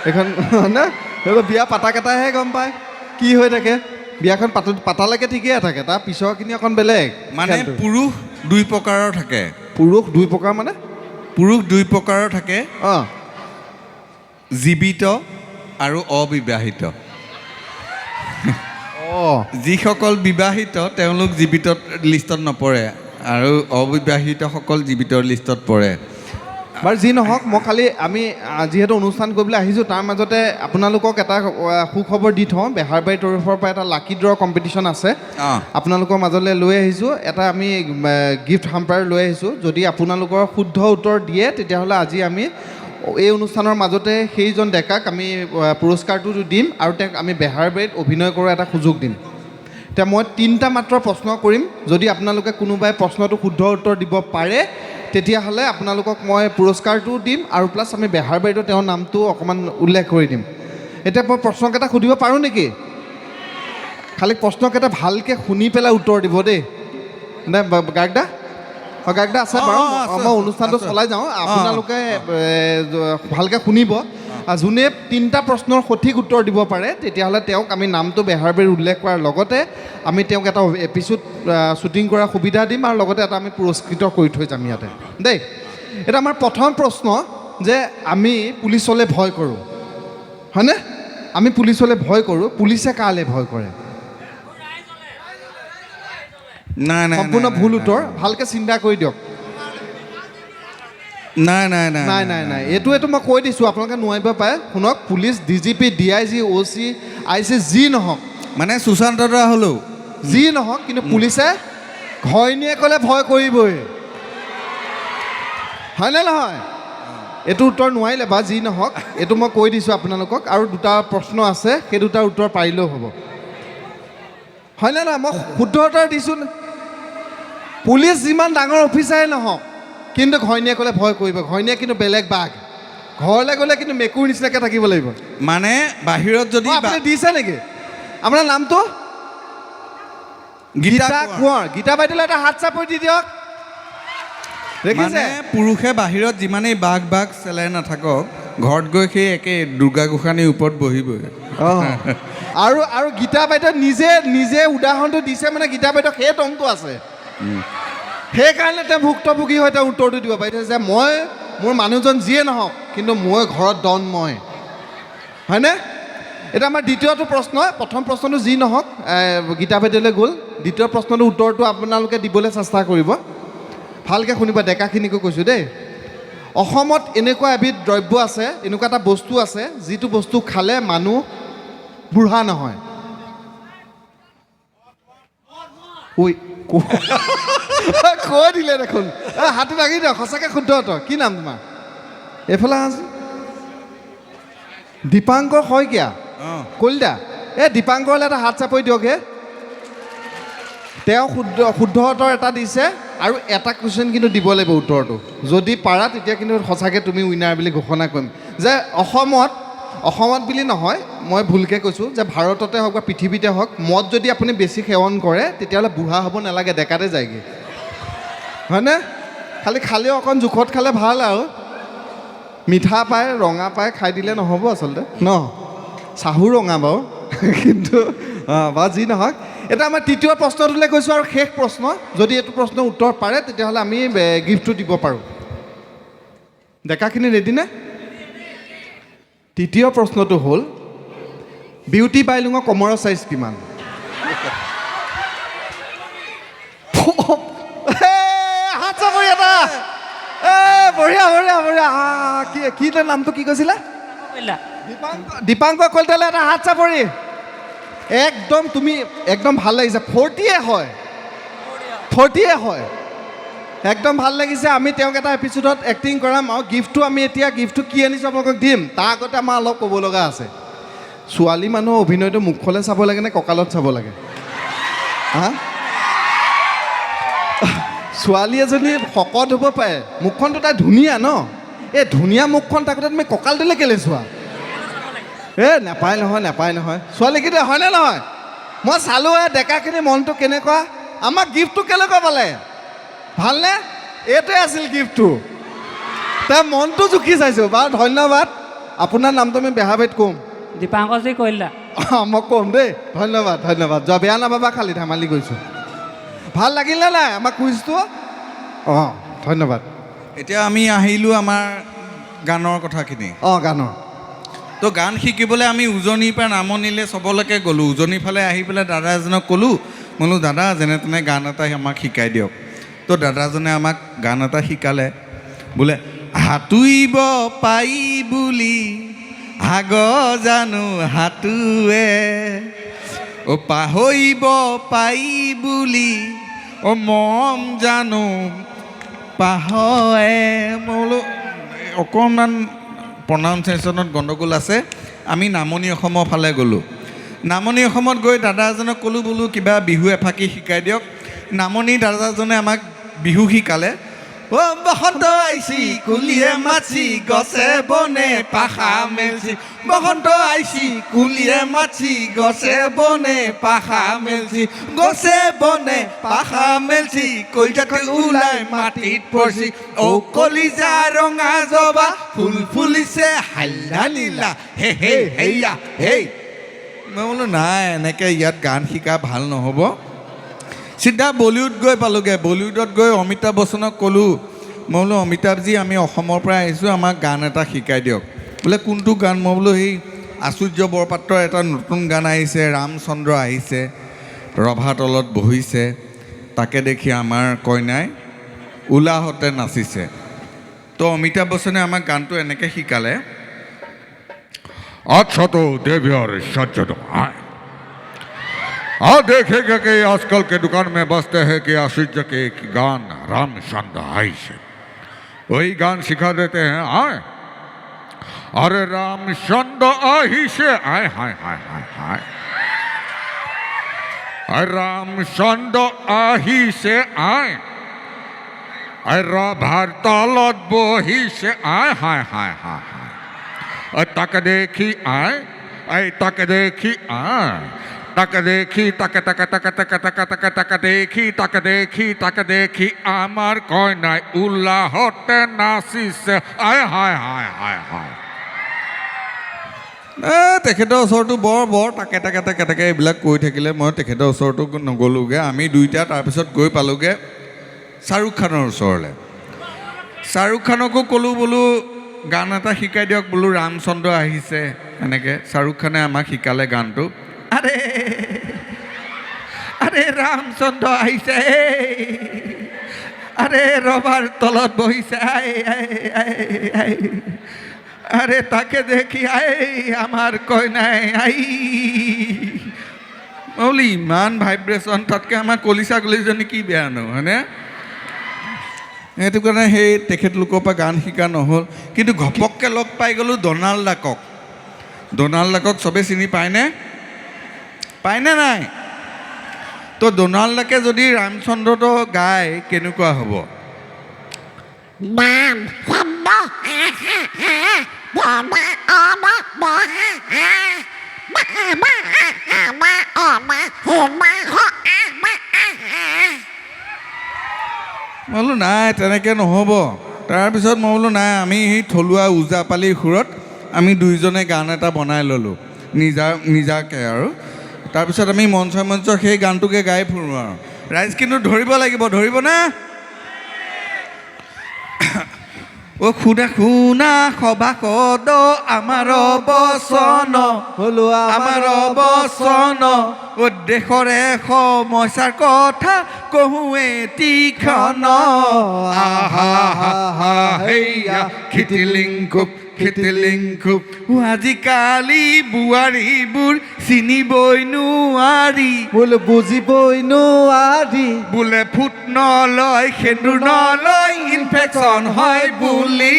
এইখন মানে বিয়া পাতাকেইটাহে গম পায় কি হৈ থাকে বিয়াখন পাতালৈকে ঠিকেই থাকে তাৰ পিছৰখিনি অকণ বেলেগ মানে পুৰুষ দুই প্ৰকাৰৰ থাকে পুৰুষ দুই প্ৰকাৰ মানে পুৰুষ দুই প্ৰকাৰৰ থাকে অঁ জীৱিত আৰু অবিবাহিত অঁ যিসকল বিবাহিত তেওঁলোক জীৱিত লিষ্টত নপৰে আৰু অবিবাহিতসকল জীৱিতৰ লিষ্টত পৰে বাৰু যি নহওক মই খালি আমি যিহেতু অনুষ্ঠান কৰিবলৈ আহিছোঁ তাৰ মাজতে আপোনালোকক এটা সুখবৰ দি থওঁ বেহাৰবাৰী তৰফৰ পৰা এটা লাকি ড্ৰ কম্পিটিশ্যন আছে আপোনালোকৰ মাজলৈ লৈ আহিছোঁ এটা আমি গিফ্ট হাম্পাৰ লৈ আহিছোঁ যদি আপোনালোকৰ শুদ্ধ উত্তৰ দিয়ে তেতিয়াহ'লে আজি আমি এই অনুষ্ঠানৰ মাজতে সেইজন ডেকাক আমি পুৰস্কাৰটো দিম আৰু তেওঁক আমি বেহাৰবাৰীত অভিনয় কৰাৰ এটা সুযোগ দিম এতিয়া মই 3টা মাত্ৰ প্ৰশ্ন কৰিম যদি আপোনালোকে কোনোবাই প্ৰশ্নটো শুদ্ধ উত্তৰ দিব পাৰে তেতিয়াহ'লে আপোনালোকক মই পুৰস্কাৰটোও দিম আৰু প্লাছ আমি বেহাৰবাৰীতো তেওঁৰ নামটো অকণমান উল্লেখ কৰি দিম এতিয়া মই প্ৰশ্নকেইটা সুধিব পাৰোঁ নেকি খালি প্ৰশ্নকেইটা ভালকৈ শুনি পেলাই উত্তৰ দিব দেই নে গাৰ্গদা গাৰ্গদা আছে বাৰু মই অনুষ্ঠানটো চলাই যাওঁ আপোনালোকে ভালকৈ শুনিব যোনে 3টা প্ৰশ্নৰ সঠিক উত্তৰ দিব পাৰে তেতিয়াহ'লে তেওঁক আমি নামটো বেহাৰবাৰীত উল্লেখ কৰাৰ লগতে আমি তেওঁক এটা এপিছ'ড শ্বুটিং কৰাৰ সুবিধা দিম আৰু লগতে এটা আমি পুৰস্কৃত কৰি থৈ যাম ইয়াতে দেই এটা আমাৰ প্ৰথম প্ৰশ্ন যে আমি পুলিচলৈ ভয় কৰোঁ হয়নে আমি পুলিচলৈ ভয় কৰোঁ পুলিচে কালৈ ভয় কৰে নাই নাই সম্পূৰ্ণ ভুল উত্তৰ ভালকৈ চিন্তা কৰি দিয়ক নাই নাই নাই নাই নাই নাই এইটো মই কৈ দিছোঁ আপোনালোকে নোৱাৰিব পাৰে শুনক police DGP DIG OC IC যি নহওক মানে সুশান্ত দা হ'লেও যি নহওক কিন্তু পুলিচে ঘৈণীয়েকলৈ ভয় কৰিবই হয়নে নহয় এইটো উত্তৰ নোৱাৰিলে বা যি নহওক এইটো মই কৈ দিছোঁ আপোনালোকক আৰু 2টা প্ৰশ্ন আছে সেই 2টাৰ উত্তৰ পাৰিলেও হ'ব হয়নে নহয় মই শুদ্ধ উত্তৰ দিছোঁ পুলিচ যিমান ডাঙৰ অফিচাৰে নহওক কিন্তু ঘৈণীয়েকলৈ ভয় কৰিব ঘৈণীয়েক কিন্তু বেলেগ বাঘ ঘৰলৈ গ'লে কিন্তু মেকুৰ নিচিনাকৈ থাকিব লাগিব মানে বাহিৰত যদি আপুনি দিছে নেকি আপোনাৰ নামটো গীতা কোঁৱৰ গীতা বাইদেউলৈ এটা হাত চাপৰি দি দিয়ক মানে পুৰুষে বাহিৰত যিমানেই বাঘ বাঘ চেলাই নাথাকক ঘৰত গৈ সেই একে দুৰ্গা গোসাঁনীৰ ওপৰত বহিবই আৰু আৰু গীতা বাইদেউ নিজে উদাহৰণটো দিছে মানে গীতা বাইদেউ সেই টংটো আছে সেইকাৰণে তেওঁ ভুক্তভোগী হৈ তেওঁ উত্তৰটো দিব পাৰিছে যে মই মোৰ মানুহজন যিয়ে নহওক কিন্তু মই ঘৰত ডন মই হয়নে এতিয়া আমাৰ দ্বিতীয়টো প্ৰশ্ন প্ৰথম প্ৰশ্নটো যি নহওক গীতা বাইদেউলৈ গ'ল দ্বিতীয় প্ৰশ্নটোৰ উত্তৰটো আপোনালোকে দিবলৈ চেষ্টা কৰিব ভালকৈ শুনিব ডেকাখিনিকো কৈছোঁ দেই অসমত এনেকুৱা এবিধ দ্ৰব্য আছে এনেকুৱা এটা বস্তু আছে যিটো বস্তু খালে মানুহ বুঢ়া নহয় ঐ কৈ দিলে দেখোন হাতটো লাগি দিয়ক সঁচাকৈ শুদ্ধ তই কি নাম তোমাৰ এইফালে আছ দীপাংকৰ শইকীয়া কলিতা এই দীপাংকৰলৈ এটা হাত চাপৰি দিয়কহে তেওঁ শুদ্ধ উত্তৰ এটা দিছে আৰু এটা কুৱেশ্যন কিন্তু দিব লাগিব উত্তৰটো যদি পাৰা তেতিয়া কিন্তু সঁচাকৈ তুমি উইনাৰ বুলি ঘোষণা কৰিম যে অসমত বুলি নহয় মই ভুলকৈ কৈছোঁ যে ভাৰততে হওক বা পৃথিৱীতে হওক মদ যদি আপুনি বেছি সেৱন কৰে তেতিয়াহ'লে বুঢ়া হ'ব নালাগে ডেকাতে যায়গৈ হয়নে খালেও অকণ জোখত খালে ভাল আৰু মিঠা পায় ৰঙা পায় খাই দিলে নহ'ব আচলতে ন চাহো ৰঙা বাৰু কিন্তু বা যি নহওক এটা আমাৰ তৃতীয় প্ৰশ্নটোলৈ গৈছোঁ আৰু শেষ প্ৰশ্ন যদি এইটো প্ৰশ্নৰ উত্তৰ পাৰে তেতিয়াহ'লে আমি গিফ্টটো দিব পাৰোঁ ডেকাখিনি ৰেডি নে তৃতীয় প্ৰশ্নটো হ'ল বিউটি বাইলুঙৰ কমৰৰ চাইজ কিমান হাত চাপৰি এটা বঢ়িয়া বঢ়িয়া বঢ়িয়া কি তাৰ নামটো কি কৈছিলে দীপাংকৰ কলিতালৈ এটা হাত চাপৰি একদম তুমি একদম ভাল লাগিছে 40 হয় একদম ভাল লাগিছে আমি তেওঁক এটা এপিছ'ডত এক্টিং কৰাম আৰু গিফ্টটো আমি এতিয়া গিফ্টটো কি আনিছোঁ আপোনালোকক দিম তাৰ আগতে আমাৰ অলপ ক'ব লগা আছে ছোৱালী মানুহৰ অভিনয়টো মুখলৈ চাব লাগে নে কঁকালত চাব লাগে হা ছোৱালী এজনী শকত হ'ব পাৰে মুখখনটো তাই ধুনীয়া ন এই ধুনীয়া মুখখন থাকোঁতে তুমি কঁকালটোলৈ কেলৈ চোৱা নাপায় নহয় ছোৱালীকেইটা হয়নে নহয় মই চালোঁ ডেকাখিনি মনটো কেনেকুৱা আমাক গিফ্টটো কেনেকুৱা পালে ভালনে এইটোৱে আছিল গিফ্টটো তাৰ মনটো জুখি চাইছোঁ বাৰু ধন্যবাদ আপোনাৰ নামটো আমি বেহাৰবাৰীত ক'ম দীপাংকৰজী কলিতা মই ক'ম দেই ধন্যবাদ ধন্যবাদ যোৱা বেয়া নাপাবা খালি ধেমালি কৰিছোঁ ভাল লাগিলে নাই আমাৰ কুইজটো অঁ ধন্যবাদ এতিয়া আমি আহিলোঁ আমাৰ গানৰ কথাখিনি গানৰ তো গান শিকিবলৈ আমি উজনিৰ পৰা নামনিলে চবলৈকে গ'লোঁ উজনিৰ ফালে আহি পেলাই দাদা এজনক ক'লোঁ বোলো দাদা যেনে তেনে গান এটা আমাক শিকাই দিয়ক তো দাদাজনে আমাক গান এটা শিকালে বোলে সাঁতুৰিব পাৰি বুলি আগ জানো সাঁতোৱে পাহৰিব পাৰি বুলি মৰম জানো পাহৰে মই বোলো অকণমান প্ৰনাউন্সিয়েশ্যনত গণ্ডগোল আছে আমি নামনি অসমৰ ফালে গ'লোঁ নামনি অসমত গৈ দাদা এজনক ক'লোঁ বোলো কিবা বিহু এফাকি শিকাই দিয়ক নামনি দাদাজনে আমাক বিহু শিকালে বসন্ত আইছি কুলিয়ে মাছি গছে বনে পাখা মেলছি বসন্ত আইছি কুলিয়ে মাছি গছে বনে পাখা মেলছি গছে বনে পাখা মেলছি কলিজাতে ওলাই মাটিত পৰছি কলিজা ৰঙা জবা ফুল ফুলিছে হাল্লা লীলা হে হে হেয়া হেই মই বোলো নাই এনেকৈ ইয়াত গান শিকা ভাল নহ'ব চিধা বলিউড গৈ পালোঁগৈ বলিউডত গৈ অমিতাভ বচ্চনক ক'লোঁ মই বোলো অমিতাভজী আমি অসমৰ পৰা আহিছোঁ আমাক গান এটা শিকাই দিয়ক বোলে কোনটো গান মই বোলো সেই আচুৰ্য বৰপাত্ৰৰ এটা নতুন গান আহিছে ৰামচন্দ্ৰ আহিছে ৰভা তলত বহিছে তাকে দেখি আমাৰ কইনাই উলাহতে নাচিছে তো অমিতাভ বচ্চনে আমাক গানটো এনেকৈ শিকালে अच्छा तो देवियर सज्जन देखेगा कि आजकल के दुकान में बसते हैं कि आशिज के एक गान रामचंद्र आई से वही गान सिखा देते हैं आए अरे रामचंद्र आई से आए हाय हाय हाय हाय अरे रामचंद्र आही से आए अरे भारत बोही से आए हाय हाय हाय हाय तक देखी आए ऐ तक देखी आए तक देखी तक तक तक तक तक तक तक देखी तक देखी तक देखी आमार कय নাই উল্লাহতে নাচিছে আয় হায় হায় হায় হায় তেখেতৰ ওচৰতো বৰ তাকে তাকে তাকে তাকে এইবিলাক কৈ থাকিলে মই তেখেতৰ ওচৰতো নগ'লোগৈ আমি দুইটা তাৰপিছত গৈ পালোগৈ শ্বাহৰুখ খানৰ ওচৰলৈ শ্বাহৰুখ খানকো ক'লোঁ বোলো গান এটা শিকাই দিয়ক বোলো ৰামচন্দ্ৰ আহিছে এনেকৈ শ্বাহৰুখ খানে আমাক শিকালে গানটো আৰে আৰে ৰামচন্দ্ৰ আহিছে আৰে ৰবাৰ তলত বহিছে আৰে তাকে দেখি আমাৰ কইনাই বোলো ইমান ভাইব্ৰেশ্যন তাতকৈ আমাৰ কলিচা কলিজনী কি বেয়ানো হয়নে সেইটো কাৰণে সেই তেখেতলোকৰ পৰা গান শিকা নহ'ল কিন্তু ঘপককৈ লগ পাই গ'লোঁ ডনাল্ড ডাকক চবেই চিনি পায়নে নাই তো ডনাল্ড ডাকে যদি ৰামচন্দ্ৰটো গায় কেনেকুৱা হ'ব মই বোলো নাই তেনেকৈ নহ'ব তাৰপিছত মই বোলো নাই আমি সেই থলুৱা ওজাপালিৰ সুৰত আমি দুইজনে গান এটা বনাই ল'লোঁ নিজাকৈ আৰু তাৰপিছত আমি মঞ্চ সেই গানটোকে গাই ফুৰোঁ আৰু ৰাইজ কিন্তু ধৰিব লাগিব ধৰিবনে শুনা শুনা সভাসদ আমাৰ বচন আমাৰ বচন দেশৰে সমস্যাৰ কথা কহুৱে তীক্ষ্ণ হেয়া খিটিলিংকুপ আজিকালি বোৱাৰীবোৰ চিনিবই নোৱাৰি বোলে বুজিবই নোৱাৰি বোলে ফুট নলয় সেন্দুৰ নলয় ইনফেকশ্যন হয় বুলি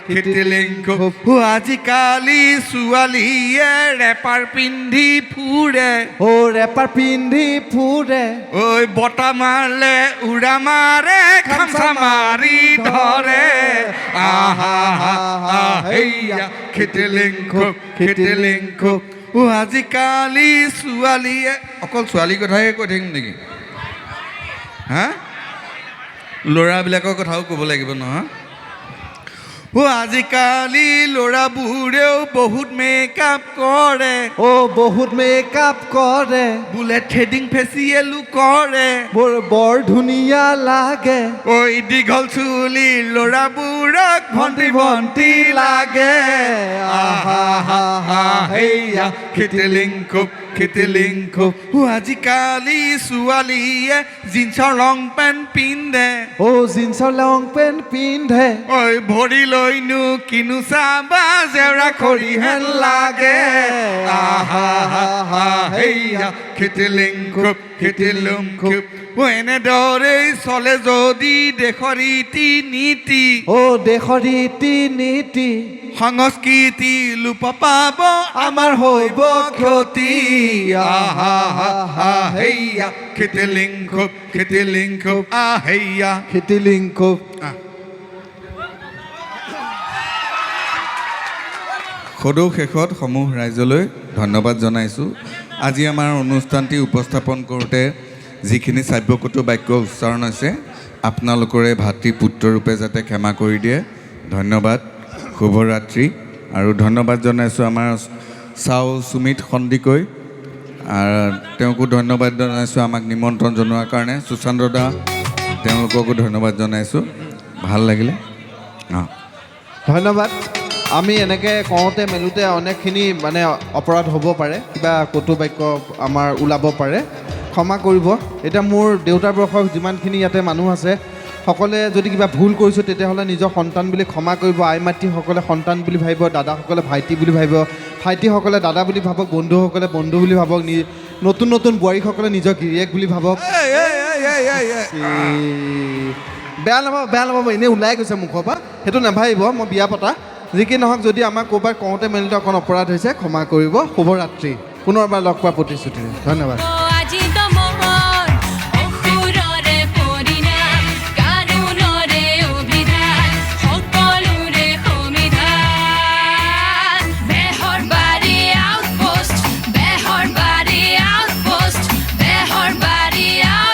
খিটিলিংকুপ আজিকালি ছোৱালীয়ে ৰেপাৰ পিন্ধি ফুৰে ঐ বতা মাৰলে উৰা মাৰে খামচা মাৰি ধৰে খিটিলিংকুপ আজিকালি ছোৱালীয়ে অকল ছোৱালীৰ কথাহে কৈ থাকিম নেকি হা ল'ৰাবিলাকৰ কথাও ক'ব লাগিব নহয় আজিকালি ল'ৰাবোৰেও বহুত মেকআপ কৰে বহুত মেকআপ কৰে বোলে থ্ৰেডিং ফেচিয়েলো কৰে বৰ ধুনীয়া লাগে ঐ দীঘল চুলি ল'ৰাবোৰক ভণ্টি ভণ্টি লাগে হেয়া খিটিলিং খুব আজিকালি ছোৱালীয়ে জিন্সৰ লং পেণ্ট পিন্ধে জিন্সৰ লং পেণ্ট পিন্ধে ঐ ভৰি লৈনো কিনো চাবা জেউৰা খৰি হেন লাগে হেয়া খিটিলিং খুব এনেদৰেই চলে যদি দেশৰ ৰীতি নীতি দেশৰ ৰীতি নীতি সংস্কৃতি লোপ পাব আমাৰ হৈব ক্ষতি হেয়া খিটিলিং খুব হেয়া খিটিলিং খুব সদৌ শেষত সমূহ ৰাইজলৈ ধন্যবাদ জনাইছোঁ আজি আমাৰ অনুষ্ঠানটি উপস্থাপন কৰোঁতে যিখিনি শ্ৰাব্যকটু বাক্য উচ্চাৰণ হৈছে আপোনালোকৰে ভাতৃ পুত্ৰৰূপে যাতে ক্ষমা কৰি দিয়ে ধন্যবাদ শুভৰাত্ৰি আৰু ধন্যবাদ জনাইছোঁ আমাৰ চাও সুমিত সন্দিকৈ তেওঁকো ধন্যবাদ জনাইছোঁ আমাক নিমন্ত্ৰণ জনোৱাৰ কাৰণে সুশান্ত দা তেওঁলোককো ধন্যবাদ জনাইছোঁ ভাল লাগিলে ধন্যবাদ আমি এনেকৈ কওঁতে মেলোঁতে অনেকখিনি মানে অপৰাধ হ'ব পাৰে কিবা কটু বাক্য আমাৰ ওলাব পাৰে ক্ষমা কৰিব এতিয়া মোৰ দেউতাৰ বয়সৰ যিমানখিনি ইয়াতে মানুহ আছে সকলোৱে যদি কিবা ভুল কৰিছোঁ তেতিয়াহ'লে নিজৰ সন্তান বুলি ক্ষমা কৰিব আই মাতৃসকলে সন্তান বুলি ভাবিব দাদাসকলে ভাইটি বুলি ভাবিব ভাইটিসকলে দাদা বুলি ভাবক বন্ধুসকলে বন্ধু বুলি ভাবক নতুন নতুন বোৱাৰীসকলে নিজৰ গিৰিয়েক বুলি ভাবক বেয়া নাপাব এনেই ওলাই গৈছে মুখৰ পৰা সেইটো নাভাবিব মই বিয়া পতা যি কি নহওক যদি আমাক ক'ৰবাত কওঁতে মেলোতে অকণ অপৰাধ হৈছে ক্ষমা কৰিব শুভৰাত্ৰি পুনৰবাৰ লগ পোৱা প্ৰতিশ্ৰুতি ধন্যবাদ